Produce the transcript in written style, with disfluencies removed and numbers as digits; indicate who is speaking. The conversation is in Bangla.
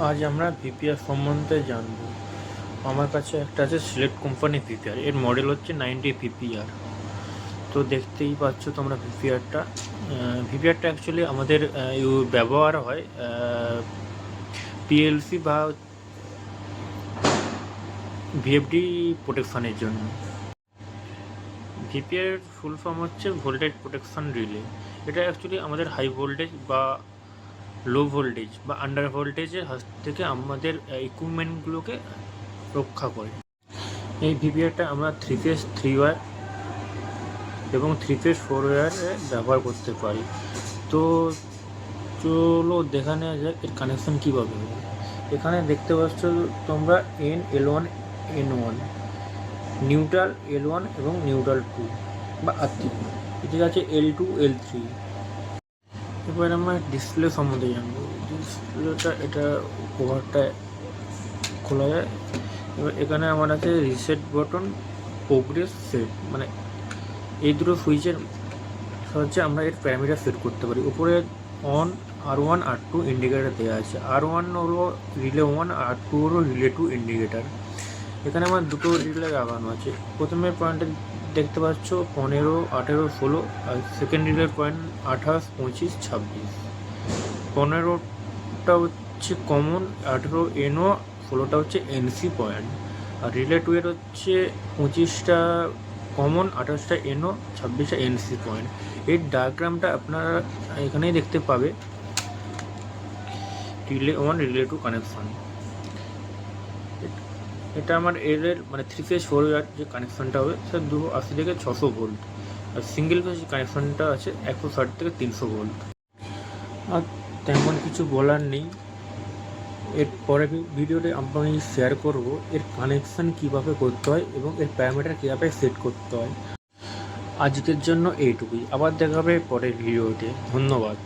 Speaker 1: আজ আমরা ভিপিআর সম্বন্ধে জানব। আমার কাছে একটা আছে সিলেক্ট কোম্পানি ভিপিআর, এর মডেল হচ্ছে 90 ভিপিআর। তো দেখতেই পাচ্ছ তোমরা ভিপিআরটা অ্যাকচুয়ালি আমাদের ব্যবহার হয় পিএলসি বা ভিএফডি প্রোটেকশানের জন্য। ভিপিআর ফুল ফর্ম হচ্ছে ভোল্টেজ প্রোটেকশান রিলে। এটা অ্যাকচুয়ালি আমাদের হাই ভোল্টেজ বা লো ভোল্টেজ বা আন্ডার ভোল্টেজের হাত থেকে আমাদের ইকুইপমেন্টগুলোকে রক্ষা করে। এই ভিপিআরটা আমরা 3 ফেজ 3 ওয়্যার এবং 3 ফেজ 4 ওয়্যারে ব্যবহার করতে পারি। তো চলো দেখা নেওয়া যাক এর কানেকশন কীভাবে হবে। এখানে দেখতে পাচ্ছ তোমরা L1 N1, নিউট্রাল L1 এবং নিউট্রাল 2 বা R3, এদিকে আছে L2 L3। এবার আমরা ডিসপ্লে সম্বন্ধে জানবো। ডিসপ্লেটা এটা কভারটা খোলা যায়। এবার এখানে আমার আছে রিসেট বটন, প্রোগ্রেস সেট, মানে এই দুটো সুইচের সাহায্যে আমরা এর প্যারামিটার সেট করতে পারি। উপরে অন R1 R2 ইন্ডিকেটার দেওয়া আছে। R1 হলো রিলে 1, R2 হলো রিলে 2 ইন্ডিকেটার। এখানে আমার দুটো রিলে লাগানো আছে। প্রথমে পয়েন্টে দেখতে পাচ্ছ 15, 18, 16, আর সেকেন্ড রিলের পয়েন্ট 28, 25, 26। 15টা হচ্ছে কমন, 18 NO, 16টা হচ্ছে NC পয়েন্ট। আর রিলে 2 এর হচ্ছে 25টা কমন, 28টা NO, 26টা NC পয়েন্ট। এর ডায়াগ্রামটা আপনারা এখানেই দেখতে পাবে। রিলে 1 রিলে 2 কানেকশন, এটা আমার এর মানে 3 ফেজ 4 ওয়্যার যে কানেকশনটা হবে সেটা 280 থেকে 600 ভোল্ট। আর সিঙ্গেল ফেজ কানেকশনটা আছে 160 থেকে 300 ভোল্ট। আর তেমন কিছু বলার নেই। এর পরের ভিডিওতে আমি শেয়ার করব এর কানেকশন কীভাবে করতে হয় এবং এর প্যারামিটার কীভাবে সেট করতে হয়। আজকের জন্য এইটুকুই, আবার দেখা হবে পরের ভিডিওতে। ধন্যবাদ।